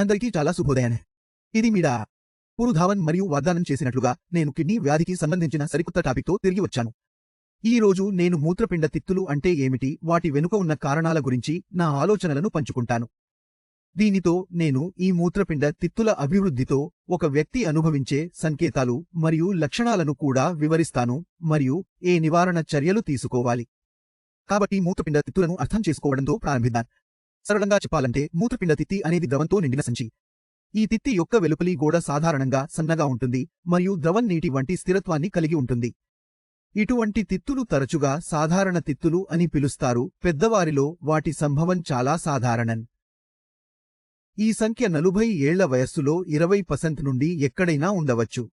అందరికీ చాలా శుభోదయం. ఇది మీడా పురుధావన్ మరియు వాగ్దానం చేసినట్లుగా నేను కిడ్నీ వ్యాధికి సంబంధించిన సరికొత్త టాపిక్తో తిరిగి వచ్చాను. ఈ రోజు నేను మూత్రపిండ తిత్తులు అంటే ఏమిటి, వాటి వెనుక ఉన్న కారణాల గురించి నా ఆలోచనలను పంచుకుంటాను. దీనితో నేను ఈ మూత్రపిండ తిత్తుల అభివృద్ధితో ఒక వ్యక్తి అనుభవించే సంకేతాలు మరియు లక్షణాలను కూడా వివరిస్తాను మరియు ఏ నివారణ చర్యలు తీసుకోవాలి. కాబట్టి మూత్రపిండ తిత్తులను అర్థం చేసుకోవడంతో ప్రారంభిద్దాం. సరళంగా చెప్పాలంటే మూత్రపిండ తిత్తి అనేది ద్రవంతో నిండిన సంచి. ఈ తిత్తి యొక్క వెలుపలి గోడ సాధారణంగా సన్నగా ఉంటుంది మరియు ద్రవం నీటి వంటి స్థిరత్వాన్ని కలిగి ఉంటుంది. ఇటువంటి తిత్తులు తరచుగా సాధారణ తిత్తులు అని పిలుస్తారు. పెద్దవారిలో వాటి సంభవం చాలా సాధారణం. ఈ సంఖ్య 40 ఏళ్ల వయస్సులో 20% నుండి ఎక్కడైనా ఉండవచ్చు.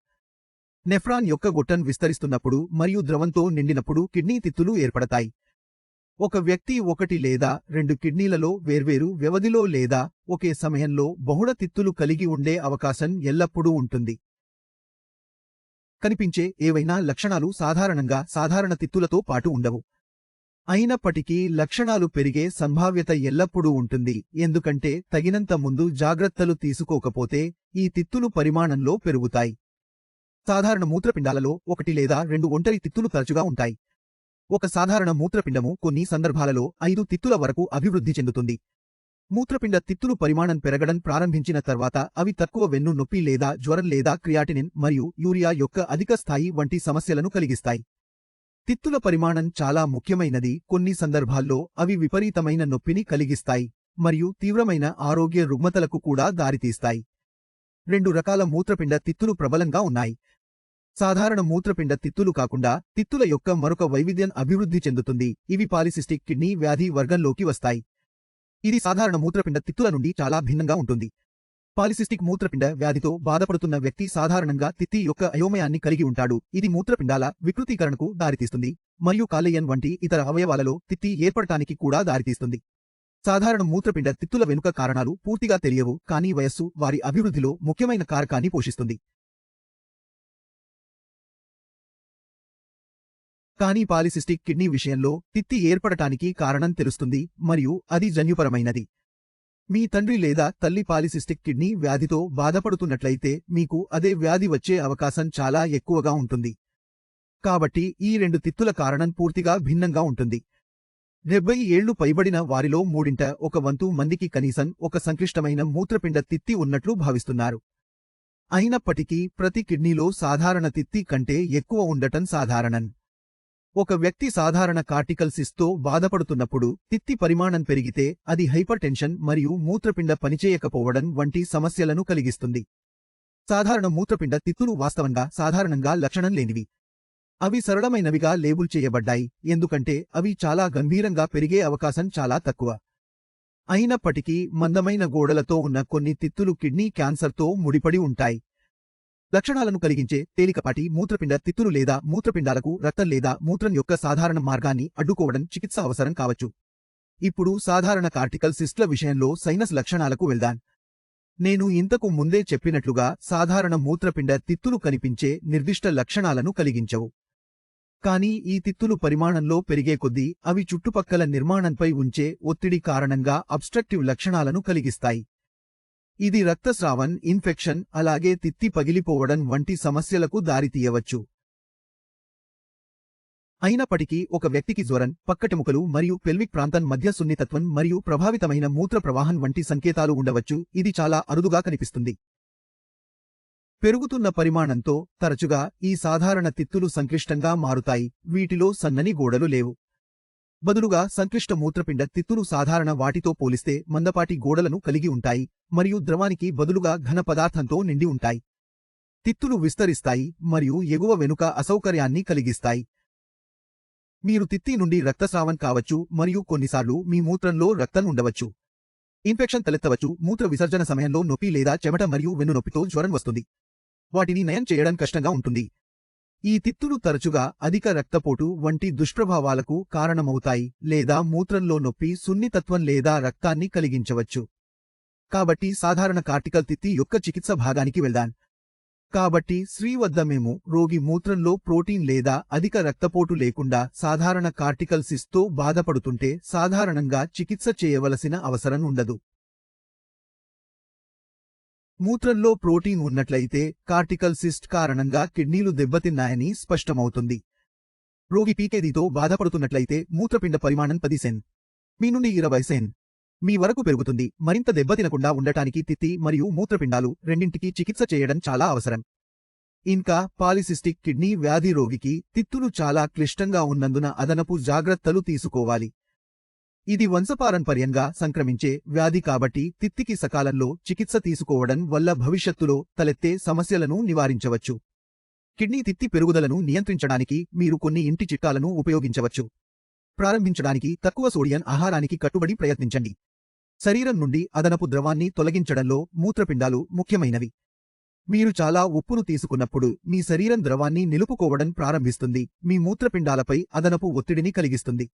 నెఫ్రాన్ యొక్క గొట్టం విస్తరిస్తున్నప్పుడు మరియు ద్రవంతో నిండినప్పుడు కిడ్నీ తిత్తులు ఏర్పడతాయి. ఒక వ్యక్తి 1 లేదా 2 కిడ్నీలలో వేర్వేరు వ్యవధిలో లేదా ఒకే సమయంలో బహుళ తిత్తులు కలిగి ఉండే అవకాశం ఎల్లప్పుడూ ఉంటుంది. కనిపించే ఏవైనా లక్షణాలు సాధారణంగా సాధారణ తిత్తులతో పాటు ఉండవు. అయినప్పటికీ లక్షణాలు పెరిగే సంభావ్యత ఎల్లప్పుడూ ఉంటుంది, ఎందుకంటే తగినంత ముందు జాగ్రత్తలు తీసుకోకపోతే ఈ తిత్తులు పరిమాణంలో పెరుగుతాయి. సాధారణ మూత్రపిండాలలో 1 లేదా 2 ఒంటరి తిత్తులు తరచుగా ఉంటాయి. ఒక సాధారణ మూత్రపిండము కొన్ని సందర్భాలలో 5 తిత్తుల వరకు అభివృద్ధి చెందుతుంది. మూత్రపిండ తిత్తులు పరిమాణం పెరగడం ప్రారంభించిన తర్వాత అవి తక్కువ వెన్ను నొప్పి లేదా జ్వరం లేదా క్రియాటినిన్ మరియు యూరియా యొక్క అధిక స్థాయి వంటి సమస్యలను కలిగిస్తాయి. తిత్తుల పరిమాణం చాలా ముఖ్యమైనది. కొన్ని సందర్భాల్లో అవి విపరీతమైన నొప్పిని కలిగిస్తాయి మరియు తీవ్రమైన ఆరోగ్య రుగ్మతలకు కూడా దారితీస్తాయి. 2 రకాల మూత్రపిండ తిత్తులు ప్రబలంగా ఉన్నాయి. సాధారణ మూత్రపిండ తిత్తులు కాకుండా తిత్తుల యొక్క మరొక వైవిధ్యం అభివృద్ధి చెందుతుంది. ఇవి పాలిసిస్టిక్ కిడ్నీ వ్యాధి వర్గంలోకి వస్తాయి. ఇది సాధారణ మూత్రపిండ తిత్తుల నుండి చాలా భిన్నంగా ఉంటుంది. పాలిసిస్టిక్ మూత్రపిండ వ్యాధితో బాధపడుతున్న వ్యక్తి సాధారణంగా తిత్తి యొక్క అయోమయాన్ని కలిగి ఉంటాడు. ఇది మూత్రపిండాల వికృతీకరణకు దారితీస్తుంది మరియు కాలేయం వంటి ఇతర అవయవాలలో తిత్తి ఏర్పడటానికి కూడా దారితీస్తుంది. సాధారణ మూత్రపిండ తిత్తుల వెనుక కారణాలు పూర్తిగా తెలియవు, కానీ వయస్సు వారి అభివృద్ధిలో ముఖ్యమైన కారకాన్ని పోషిస్తుంది. కానీ పాలిసిస్టిక్ కిడ్నీ విషయంలో తిత్తి ఏర్పడటానికి కారణం తెలుస్తుంది మరియు అది జన్యుపరమైనది. మీ తండ్రి లేదా తల్లి పాలిసిస్టిక్ కిడ్నీ వ్యాధితో బాధపడుతున్నట్లయితే మీకు అదే వ్యాధి వచ్చే అవకాశం చాలా ఎక్కువగా ఉంటుంది. కాబట్టి ఈ 2 తిత్తుల కారణం పూర్తిగా భిన్నంగా ఉంటుంది. 70 ఏళ్లు పైబడిన వారిలో 1/3 మందికి కనీసం ఒక సంక్లిష్టమైన మూత్రపిండ తిత్తి ఉన్నట్లు భావిస్తున్నారు. అయినప్పటికీ ప్రతి కిడ్నీలో సాధారణ తిత్తి కంటే ఎక్కువ ఉండటం సాధారణం. ఒక వ్యక్తి సాధారణ కార్టికల్ సిస్ట్తో బాధపడుతున్నప్పుడు తిత్తి పరిమాణం పెరిగితే అది హైపర్ టెన్షన్ మరియు మూత్రపిండ పనిచేయకపోవడం వంటి సమస్యలను కలిగిస్తుంది. సాధారణ మూత్రపిండ తిత్తులు వాస్తవంగా సాధారణంగా లక్షణం లేనివి. అవి సరళమైనవిగా లేబుల్ చేయబడ్డాయి ఎందుకంటే అవి చాలా గంభీరంగా పెరిగే అవకాశం చాలా తక్కువ. అయినప్పటికీ మందమైన గోడలతో ఉన్న కొన్ని తిత్తులు కిడ్నీ క్యాన్సర్తో ముడిపడి ఉంటాయి. లక్షణాలను కలిగించే తేలికపాటి మూత్రపిండ తిత్తులు లేదా మూత్రపిండాలకు రక్తం లేదా మూత్రం యొక్క సాధారణ మార్గాన్ని అడ్డుకోవడం చికిత్స అవసరం కావచ్చు. ఇప్పుడు సాధారణ కార్టికల్ సిస్ట్ల విషయంలో సైనస్ లక్షణాలకు వెళ్దాం. నేను ఇంతకు ముందే చెప్పినట్లుగా సాధారణ మూత్రపిండ తిత్తులు కనిపించే నిర్దిష్ట లక్షణాలను కలిగించవు. కానీ ఈ తిత్తులు పరిమాణంలో పెరిగే కొద్దీ అవి చుట్టుపక్కల నిర్మాణంపై ఉంచే ఒత్తిడి కారణంగా అబ్స్ట్రక్టివ్ లక్షణాలను కలిగిస్తాయి. ఇది రక్తస్రావం, ఇన్ఫెక్షన్, అలాగే తిత్తి పగిలిపోవడం వంటి సమస్యలకు దారితీయవచ్చు. అయినప్పటికీ ఒక వ్యక్తికి జ్వరం, పక్కటెముకలు మరియు పెల్విక్ ప్రాంతం మధ్య సున్నితత్వం మరియు ప్రభావితమైన మూత్ర ప్రవాహం వంటి సంకేతాలు ఉండవచ్చు. ఇది చాలా అరుదుగా కనిపిస్తుంది. పెరుగుతున్న పరిమాణంతో తరచుగా ఈ సాధారణ తిత్తులు సంక్లిష్టంగా మారుతాయి. వీటిలో సన్నని గోడలు లేవు. బదులుగా సంక్లిష్ట మూత్రపిండ తిత్తులు సాధారణ వాటితో పోలిస్తే మందపాటి గోడలను కలిగి ఉంటాయి మరియు ద్రవానికి బదులుగా ఘన పదార్థంతో నిండి ఉంటాయి. తిత్తులు విస్తరిస్తాయి మరియు ఎగువ వెనుక అసౌకర్యాన్ని కలిగిస్తాయి. మీరు తిత్తి నుండి రక్తస్రావం కావచ్చు మరియు కొన్నిసార్లు మీ మూత్రంలో రక్తం ఉండవచ్చు. ఇన్ఫెక్షన్ తలెత్తవచ్చు. మూత్ర విసర్జన సమయంలో నొప్పి లేదా చెమట మరియు వెన్నునొప్పితో జ్వరం వస్తుంది. వాటిని నయం చేయడం కష్టంగా ఉంటుంది. ఈ తిత్తులు తరచుగా అధిక రక్తపోటు వంటి దుష్ప్రభావాలకు కారణమవుతాయి లేదా మూత్రంలో నొప్పి, సున్నితత్వం లేదా రక్తాన్ని కలిగించవచ్చు. కాబట్టి సాధారణ కార్టికల్ తిత్తి యొక్క చికిత్స భాగానికి వెళ్దాం. కాబట్టి స్త్రీ వద్ద మేము రోగి మూత్రంలో ప్రోటీన్ లేదా అధిక రక్తపోటు లేకుండా సాధారణ కార్టికల్ సిస్ట్తో బాధపడుతుంటే సాధారణంగా చికిత్స చేయవలసిన అవసరం ఉండదు. మూత్రంలో ప్రోటీన్ ఉన్నట్లయితే కార్టికల్ సిస్ట్ కారణంగా కిడ్నీలు దెబ్బతిన్నాయని స్పష్టమవుతుంది. రోగి పీకేదీతో బాధపడుతున్నట్లయితే మూత్రపిండ పరిమాణం 10 సెన్. మీ నుండి 20 సెన్. మీ వరకు పెరుగుతుంది. మరింత దెబ్బతినకుండా ఉండటానికి తిత్తి మరియు మూత్రపిండాలు రెండింటికి చికిత్స చేయడం చాలా అవసరం. ఇంకా పాలిసిస్టిక్ కిడ్నీ వ్యాధి రోగికి తిత్తులు చాలా క్లిష్టంగా ఉన్నందున అదనపు జాగ్రత్తలు తీసుకోవాలి. ఇది వంశపారంపర్యంగా సంక్రమించే వ్యాధి కాబట్టి తిత్తికి సకాలంలో చికిత్స తీసుకోవడం వల్ల భవిష్యత్తులో తలెత్తే సమస్యలను నివారించవచ్చు. కిడ్నీ తిత్తి పెరుగుదలను నియంత్రించడానికి మీరు కొన్ని ఇంటి చిట్కాలను ఉపయోగించవచ్చు. ప్రారంభించడానికి తక్కువ సోడియం ఆహారానికి కట్టుబడి ప్రయత్నించండి. శరీరం నుండి అదనపు ద్రవాన్ని తొలగించడంలో మూత్రపిండాలు ముఖ్యమైనవి. మీరు చాలా ఉప్పును తీసుకున్నప్పుడు మీ శరీరం ద్రవాన్ని నిలుపుకోవడం ప్రారంభిస్తుంది, మీ మూత్రపిండాలపై అదనపు ఒత్తిడిని కలిగిస్తుంది.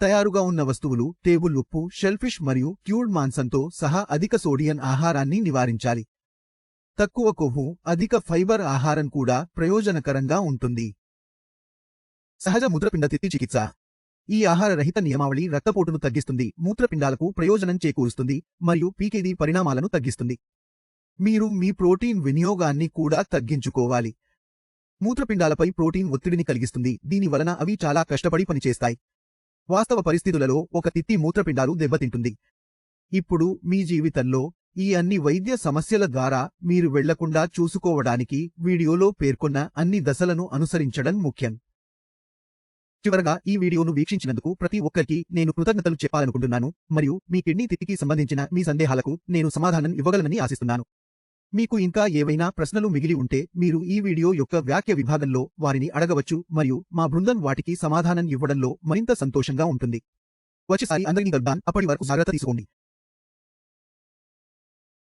తయారుగా ఉన్న వస్తువులు, టేబుల్ ఉప్పు, షెల్ఫిష్ మరియు క్యూర్డ్ మాంసంతో సహా అధిక సోడియం ఆహారాన్ని నివారించాలి. తక్కువ కొవ్వు, అధిక ఫైబర్ ఆహారం కూడా ప్రయోజనకరంగా ఉంటుంది. సహజ మూత్రపిండ తిత్తి చికిత్స. ఈ ఆహార రహిత నియమావళి రక్తపోటును తగ్గిస్తుంది, మూత్రపిండాలకు ప్రయోజనం చేకూరుస్తుంది మరియు పీకేదీ పరిణామాలను తగ్గిస్తుంది. మీరు మీ ప్రోటీన్ వినియోగాన్ని కూడా తగ్గించుకోవాలి. మూత్రపిండాలపై ప్రోటీన్ ఒత్తిడిని కలిగిస్తుంది, దీని వలన అవి చాలా కష్టపడి పనిచేస్తాయి. వాస్తవ పరిస్థితులలో ఒక తిత్తి మూత్రపిండాలు దెబ్బతింటుంది. ఇప్పుడు మీ జీవితంలో ఈ అన్ని వైద్య సమస్యల ద్వారా మీరు వెళ్లకుండా చూసుకోవడానికి వీడియోలో పేర్కొన్న అన్ని దశలను అనుసరించడం ముఖ్యం. చివరగా ఈ వీడియోను వీక్షించినందుకు ప్రతి ఒక్కరికి నేను కృతజ్ఞతలు చెప్పాలనుకుంటున్నాను మరియు మీ కిడ్నీ తిత్తికి సంబంధించిన మీ సందేహాలకు నేను సమాధానం ఇవ్వగలనని ఆశిస్తున్నాను. మీకు ఇంకా ఏవైనా ప్రశ్నలు మిగిలి ఉంటే మీరు ఈ వీడియో యొక్క వ్యాఖ్య విభాగంలో వారిని అడగవచ్చు మరియు మా బృందం వాటికి సమాధానం ఇవ్వడంలో మరింత సంతోషంగా ఉంటుంది. వచ్చేసారి అందరినీ కలుద్దాం. అప్పటి వరకు జాగ్రత్త తీసుకోండి.